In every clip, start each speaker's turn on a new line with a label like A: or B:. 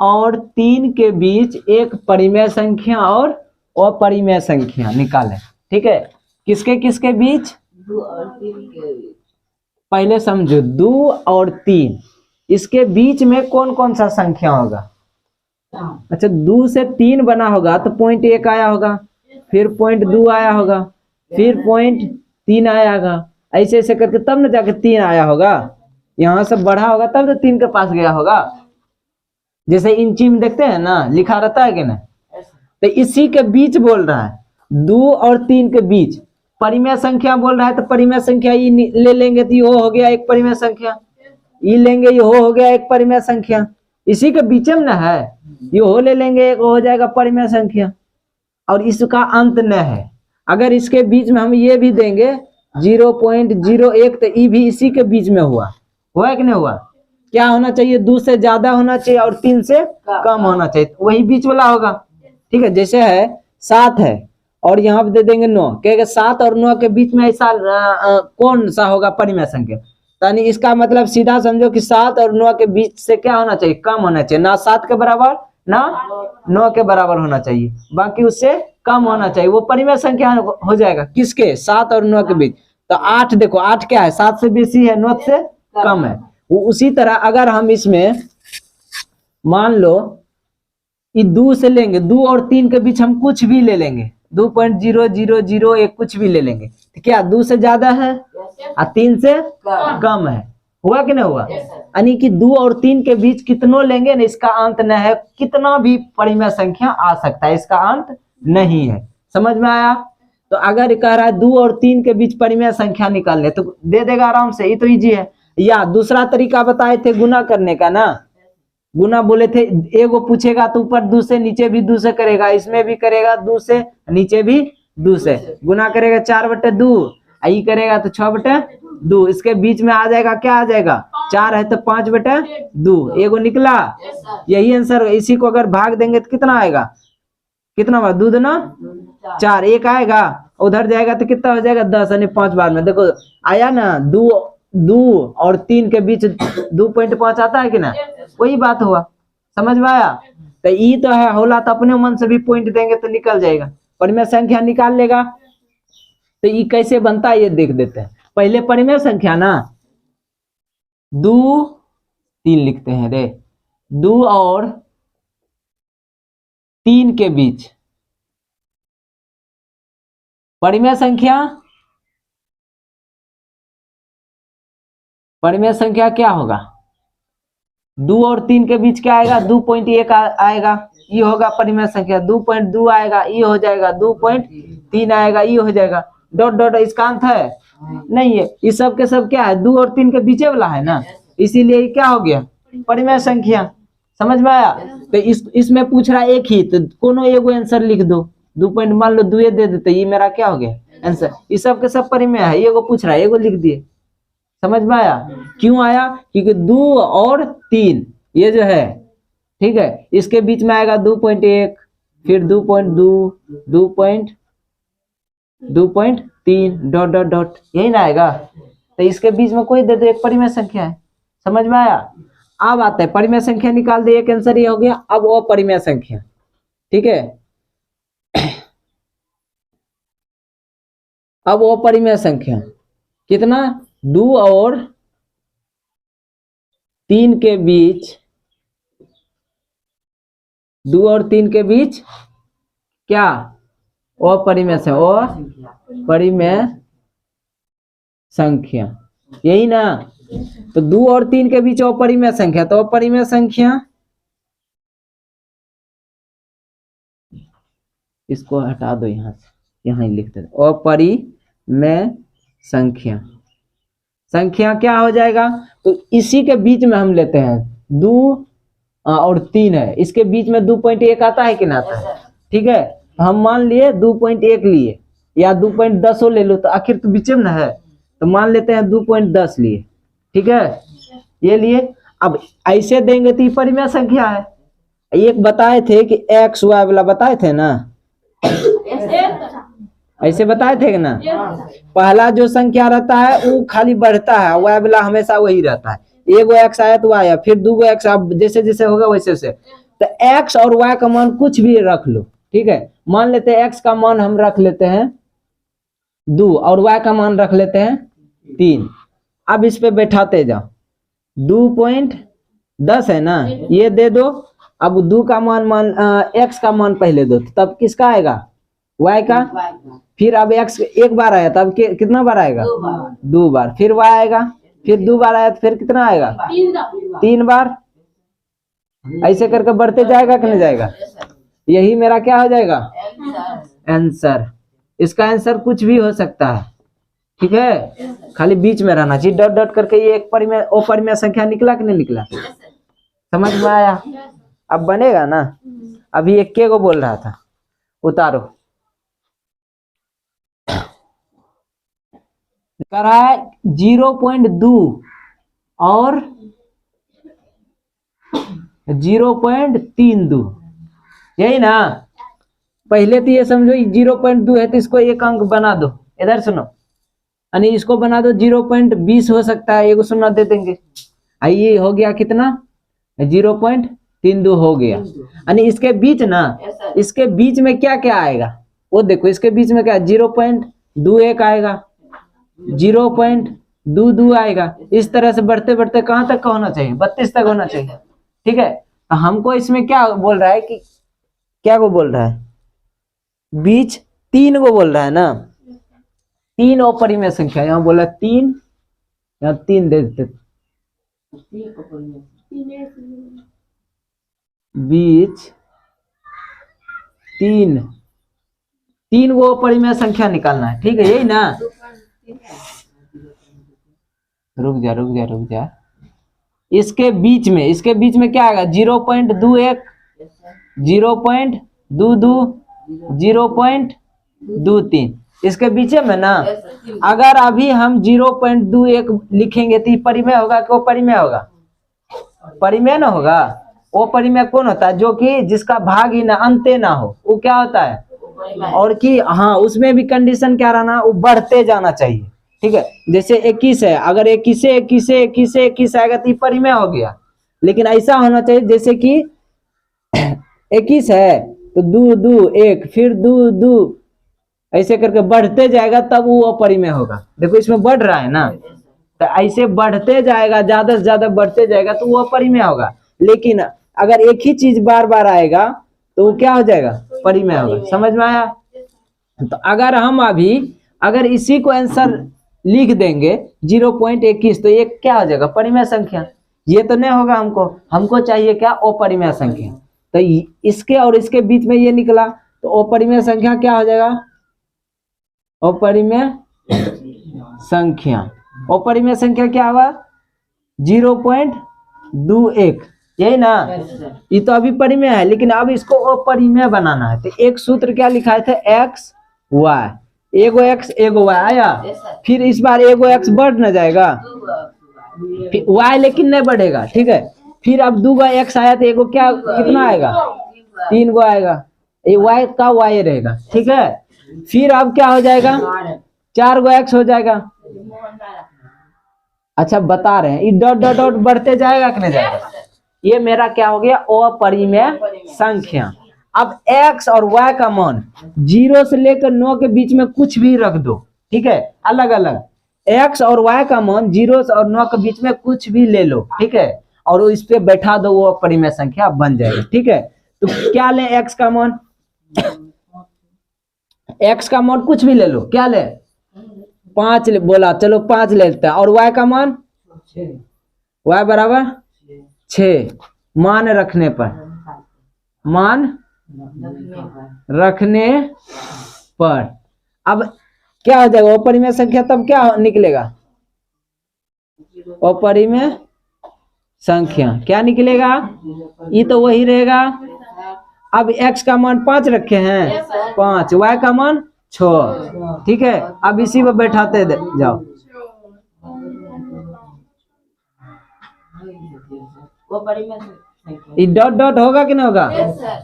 A: और 3 के बीच एक परिमेय संख्या और अपरिमेय संख्या निकालें। ठीक है, किसके किसके बीच?
B: 2 और 3 के बीच।
A: पहले समझो 2 और 3 इसके बीच में कौन कौन सा संख्या होगा? अच्छा 2 से 3 बना होगा तो 0.1 आया होगा, फिर 0.2 आया होगा, फिर 0.3 आया होगा, ऐसे ऐसे करके तब न जाके 3 आया होगा। यहाँ से बढ़ा होगा तब तो 3 के पास गया होगा। जैसे इंची में देखते हैं ना लिखा रहता है कि ना, तो इसी के बीच बोल रहा है 2 और 3 के बीच परिमेय संख्या बोल रहा है, तो परिमेय संख्या ई ले लेंगे तो ये हो गया एक परिमेय संख्या, ई लेंगे ये हो गया एक परिमेय संख्या, इसी के बीच में ना है, ये हो ले लेंगे एक हो जाएगा परिमेय संख्या, और इसका अंत न है। अगर इसके बीच में हम ये भी देंगे 0.01 तो ई भी इसी के बीच में हुआ कि नहीं हुआ? क्या होना चाहिए? 2 से ज्यादा होना चाहिए और 3 से कम होना चाहिए, तो वही बीच वाला होगा। ठीक है, जैसे है 7 है और यहाँ पे दे देंगे 9, कहेगा 7 और 9 के बीच में ऐसा कौन सा होगा परिमेय संख्या? यानी इसका मतलब सीधा समझो कि 7 और 9 के बीच से क्या होना चाहिए? कम होना चाहिए, ना 7 के बराबर ना 9 के बराबर होना चाहिए, बाकी उससे कम होना चाहिए, वो परिमेय संख्या हो जाएगा। किसके? 7 और 9 के बीच। तो 8 देखो, 8 क्या है? 7 से बेसी है, 9 से कम है। वो उसी तरह अगर हम इसमें मान लो 2 से लेंगे, 2 और 3 के बीच हम कुछ भी ले लेंगे, 2.0001 कुछ भी ले लेंगे, तो क्या 2 से ज्यादा है और 3 से कम है? हुआ कि नहीं हुआ? यानी कि 2 और 3 के बीच कितनों लेंगे ना, इसका अंत न है, कितना भी परिमेय संख्या आ सकता है, इसका अंत नहीं है। समझ में आया? तो अगर कह रहा है 2 और 3 के बीच परिमेय संख्या निकालने, तो दे देगा आराम से, ये तो इजी है। या दूसरा तरीका बताए थे गुना करने का ना, गुना बोले थे, एगो पूछेगा तो ऊपर 2 से नीचे भी 2 से करेगा, इसमें भी करेगा 2 से नीचे भी 2 से, गुना करेगा 4/2, आई करेगा तो 6/2, इसके बीच में आ जाएगा, क्या आ जाएगा? 4 है तो 5/2, एगो निकला, यही आंसर। इसी को अगर भाग देंगे तो कितना आएगा? कितना बार? 2 दूना 4, एक आएगा, उधर जाएगा तो कितना हो जाएगा? 10, यानी 5 बार में। देखो आया ना, 2 और 3 के बीच 2.5 आता है कि ना, वही बात हुआ। समझ में आया? तो ई तो है होला, तो अपने मन से भी पॉइंट देंगे तो निकल जाएगा, परिमेय संख्या निकाल लेगा। तो ई कैसे बनता है ये देख देते हैं। पहले परिमेय संख्या ना 2 3 लिखते हैं रे, 2 और 3 के बीच परिमेय संख्या, परिमेय संख्या क्या होगा? 2 और 3 के बीच क्या आएगा? 2.1 आएगा, ये होगा परिमेय संख्या। 2.2 आएगा, ये हो जाएगा। 2.3 आएगा, ये हो जाएगा। डॉट डॉट इसका अंत है नहीं है, ये सब के सब क्या है? 2 और 3 के बीचे वाला है ना, इसीलिए क्या हो गया? परिमेय संख्या। समझ में आया? तो इसमें पूछ रहा है एक ही, तो कोनो एगो आंसर लिख दो। 2 पॉइंट मान लो 2 दे देते, ये मेरा क्या हो गया? आंसर। ये सब के सब परिमेय है, एगो पूछ रहा है, एगो लिख दिए। समझ में आया? क्यों आया? क्योंकि 2 और 3 ये जो है, ठीक है, इसके बीच में आएगा 2.1, फिर 2.2, 2.3 डॉट डॉट डॉट, यही ना आएगा। तो इसके बीच में कोई दे दो, एक परिमेय संख्या है। समझ में आया? अब आता है परिमेय संख्या निकाल दे, एक आंसर ये हो गया। अब वो परिमेय संख्या, ठीक है, अब वो परिमेय संख्या कितना? 2 और 3 के बीच, 2 और 3 के बीच क्या? अपरिमेय से परिमेय संख्या, यही ना। तो 2 और 3 के बीच अपरिमेय संख्या, तो अपरिमेय संख्या, इसको हटा दो यहां से, यहां ही लिख दो अपरिमेय संख्या। संख्या क्या हो जाएगा? तो इसी के बीच में हम लेते हैं 2 और 3 है, इसके बीच में 2.1 आता है कि ना आता है? ठीक है, हम मान लिए 2.1 लिए, या 2.10 ले लो, तो आखिर तो बीच में ना है, तो मान लेते हैं 2.10 लिए। ठीक है, ये लिए। अब ऐसे देंगे तो ये परिमेय संख्या है। एक बताए थे कि एक्स वाई वाला बताए थे ना, ऐसे बताए थे ना, पहला जो संख्या रहता है वो खाली बढ़ता है, वाई वाला हमेशा वही रहता है। एगो एक्स आया तो आया, फिर 2 एक्स, अब जैसे जैसे होगा वैसे वैसे। तो x और y का मान कुछ भी रख लो, ठीक है। मान लेते हैं x का मान हम रख लेते हैं 2 और y का मान रख लेते हैं 3। अब इस पे बैठाते जाओ, 2.10 है ना, ये दे दो। अब 2 का मान x का मान पहले दो, तब किसका आएगा, y का। फिर अब x एक बार आया तब कितना बार आएगा, 2 बार। फिर y आएगा, फिर 2 बार आया तो फिर कितना आएगा, 3 बार। ऐसे करके बढ़ते जाएगा कि नहीं जाएगा। यही मेरा क्या हो जाएगा, आंसर। इसका आंसर कुछ भी हो सकता है, ठीक है, खाली बीच में रहना चाहिए। डॉट डॉट करके ये एक परिमेय अपरिमेय संख्या निकला कि नहीं निकला, समझ में आया। अब बनेगा ना। अभी एक के को बोल रहा था, उतारो। कर रहा है 0.2 और 0.32, यही ना। पहले तो ये समझो 0.2 है तो इसको एक अंक बना दो, इधर सुनो, यानी इसको बना दो 0.20 हो सकता है, एक सुना दे देंगे। ये हो गया कितना, 0.32 हो गया। यानी इसके बीच ना, इसके बीच में क्या क्या आएगा वो देखो। इसके बीच में क्या 0.21 आएगा, 0.22 आएगा। इस तरह से बढ़ते बढ़ते कहाँ तक का होना चाहिए, 32 तक होना चाहिए, ठीक है। तो हमको इसमें क्या बोल रहा है कि क्या को बोल रहा है, बीच 3 को बोल रहा है ना। 3 अपरिमेय संख्या, यहाँ बोला 3, यहाँ 3 दे देते, बीच 3 वो अपरिमेय संख्या निकालना है, ठीक है, यही ना। रुक जा। इसके बीच में क्या आएगा, 0.21, 0.22, 0.23। इसके बीच में ना, अगर अभी हम 0.21 लिखेंगे तो परिमेय होगा कि वो परिमेय होगा, परिमेय ना होगा। वो परिमेय कौन होता है, जो कि जिसका भाग ही ना अंत्य ना हो, वो क्या होता है, और कि हाँ उसमें भी कंडीशन क्या रहना, वो बढ़ते जाना चाहिए, ठीक है। जैसे 21 है, अगर 21 से 21 से 21 से 21 आएगा तो परिमेय हो गया। लेकिन ऐसा होना चाहिए जैसे कि 21 है तो 2 2 1, फिर 2 2, ऐसे करके बढ़ते जाएगा तब वो अपरिमेय होगा। देखो इसमें बढ़ रहा है ना, तो ऐसे बढ़ते जाएगा, ज्यादा से ज्यादा बढ़ते जाएगा तो वो अपरिमेय होगा। लेकिन अगर एक ही चीज बार बार आएगा तो वो क्या हो जाएगा, परिमेय होगा। समझ में आया। तो अगर हम अगर इसी को आंसर लिख देंगे 0.21 तो ये क्या हो जाएगा, परिमेय संख्या। ये तो नहीं होगा, हमको चाहिए क्या, अपरिमेय संख्या। तो इसके और इसके बीच में ये निकला तो अपरिमेय संख्या क्या हो जाएगा, अपरिमेय संख्या। अपरिमेय संख्या क्या होगा, 0.21, यही ना। ये तो अभी परिमेय है, लेकिन अब इसको अपरिमेय बनाना है। तो एक सूत्र क्या लिखा थे, x y, एगो x एगो y आया। फिर इस बार एगो x बढ़ न जाएगा, y लेकिन नहीं बढ़ेगा, ठीक है। फिर अब 2 x आया तो एगो क्या कितना आएगा, 3 गो आएगा, ये y का y रहेगा, ठीक है। फिर अब क्या हो जाएगा, 4 गो x हो जाएगा। अच्छा बता रहे हैं, ये डॉट डॉट डॉट बढ़ते जाएगा कि नहीं जाएगा। ये मेरा क्या हो गया, अपरिमेय संख्या। अब x और y का मान 0 से लेकर 9 के बीच में कुछ भी रख दो, ठीक है, अलग अलग। x और y का मान 0 और 9 के बीच में कुछ भी ले लो, ठीक है, और इस पे बैठा दो, वो अपरिमेय संख्या बन जाएगी, ठीक है। तो क्या ले, x का मान, x का मान कुछ भी ले लो, क्या ले, 5 बोला, चलो 5 ले लेते हैं। और y का मान, y बराबर 6, मान रखने पर अब क्या हो जाएगा, अपरिमेय संख्या तब क्या निकलेगा, अपरिमेय संख्या क्या निकलेगा, ये तो वही रहेगा। अब x का मान 5 रखे हैं, 5, y का मान 6, ठीक है। अब इसी पर बैठाते जाओ, ये डॉट डॉट होगा कि नहीं होगा,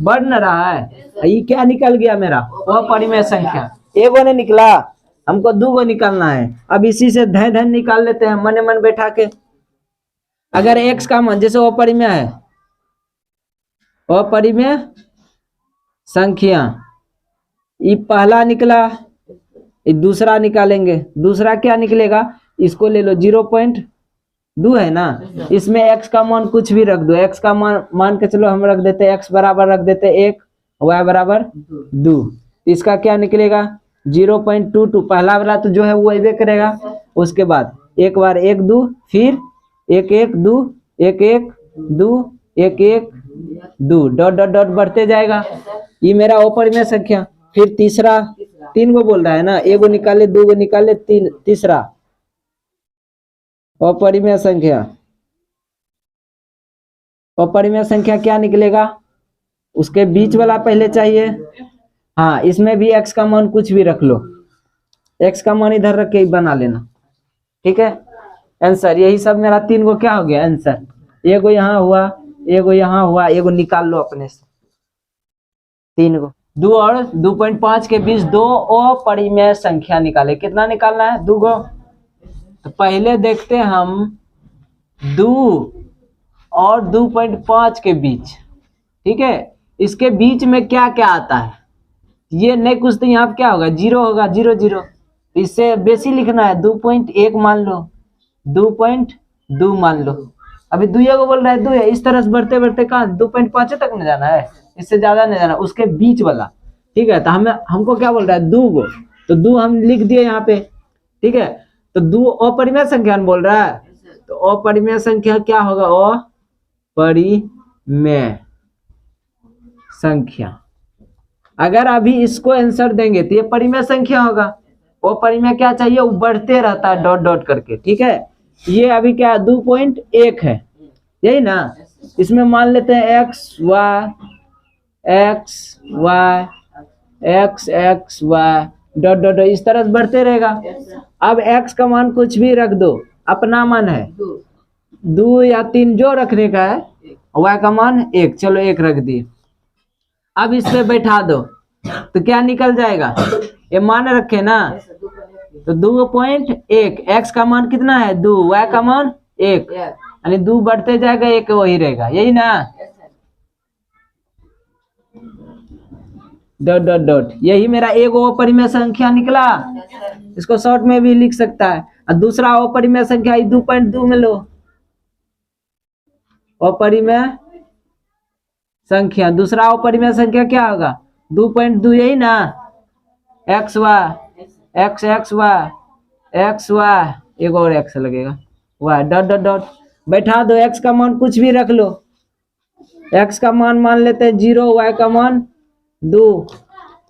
A: बढ़ न रहा है। ये क्या निकल गया मेरा, वह परिमेय संख्या। एगो ने निकला, हमको 2 गो निकालना है। अब इसी से धन धन निकाल लेते हैं मन मन बैठा के। अगर x का मान जैसे वो परिमेय है, अपरिमेय संख्या। ये पहला निकला, ये दूसरा निकालेंगे। दूसरा क्या निकलेगा, इसको ले लो 0.2 है ना, इसमें x का मान कुछ भी रख दो। x का मान के चलो हम रख देते x बराबर रख देते 1, y बराबर 2। इसका क्या निकलेगा 0.22। पहला वाला तो जो है वो अबे करेगा। उसके बाद एक बार 1 2, फिर 1 1 2 1 1 2 1 1 2 डॉट डॉट डॉट बढ़ते जाएगा। ये मेरा अपरिमेय संख्या। फिर तीसरा 3 गो बोल रहा है ना, 1 गो निकाले 2 गो निकाले 3, तीसरा अपरिमेय संख्या। अपरिमेय संख्या क्या निकलेगा, उसके बीच वाला पहले चाहिए। हाँ, इसमें भी x का मान कुछ भी रख लो, x का मान इधर रख के बना लेना, ठीक है। आंसर यही सब मेरा 3 गो क्या हो गया आंसर। एगो यहाँ हुआ, एगो यहाँ हुआ, एगो निकाल लो अपने से। 3 गो 2 और 2.5 के बीच 2 अपरिमेय संख्या निकाले। कितना निकालना है, 2 गो। तो पहले देखते हैं हम 2 और 2.5 के बीच, ठीक है। इसके बीच में क्या क्या आता है, ये नहीं कुछ तो यहाँ क्या होगा 0 होगा, 0 0। इससे बेसी लिखना है 2.1 मान लो, 2.2 मान लो। अभी 2 को बोल रहा है 2 है, इस तरह से बढ़ते बढ़ते कहाँ 2.5 तक नहीं जाना है, इससे ज्यादा नहीं जाना, उसके बीच वाला, ठीक है। तो हमको क्या बोल रहा है 2 गो, तो 2 हम लिख दिए यहाँ पे, ठीक है। तो 2 अपरिमेय संख्या बोल रहा है, तो अपरिमेय संख्या क्या होगा, अपरिमेय संख्या। अगर अभी इसको आंसर देंगे तो ये परिमेय संख्या होगा। वो परिमेय क्या चाहिए, वो बढ़ते रहता है डॉट डॉट करके, ठीक है। ये अभी क्या 2.1 है, यही ना। इसमें मान लेते हैं x y dot dot dot इस तरह से बढ़ते रहेगा। अब x का मान कुछ भी रख दो, अपना मान है 2 या 3 जो रखने का है, y का मान 1, चलो 1 रख दिए। अब इस पे बैठा दो तो क्या निकल जाएगा, ये मान रखे ना, तो 2.1। x का मान कितना है 2, y का मान 1, यानी 2 बढ़ते जाएगा 1 वही रहेगा, यही ना। डॉट डॉट डॉट, यही मेरा एगो अपरिमेय संख्या निकला। इसको शॉर्ट में भी लिख सकता है। और दूसरा अपरिमेय संख्या 2.2 में लो, अपरिमेय संख्या। दूसरा अपरिमेय संख्या क्या होगा 2.2, यही ना। x y एक और x लगेगा, y डॉट डॉट डॉट बैठा दो। x का मान कुछ भी रख लो, x का मान लेते हैं 0, y का मान 2,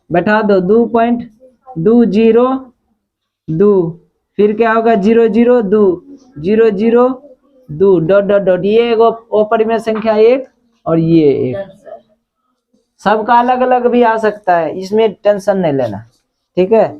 A: बैठा दो 2.202। फिर क्या होगा 0 0 2 0 0 2 डॉट डॉट डॉट। ये एगो अपरिमेय संख्या 1 और ये 1, सबका अलग अलग भी आ सकता है, इसमें टेंशन नहीं लेना, ठीक है।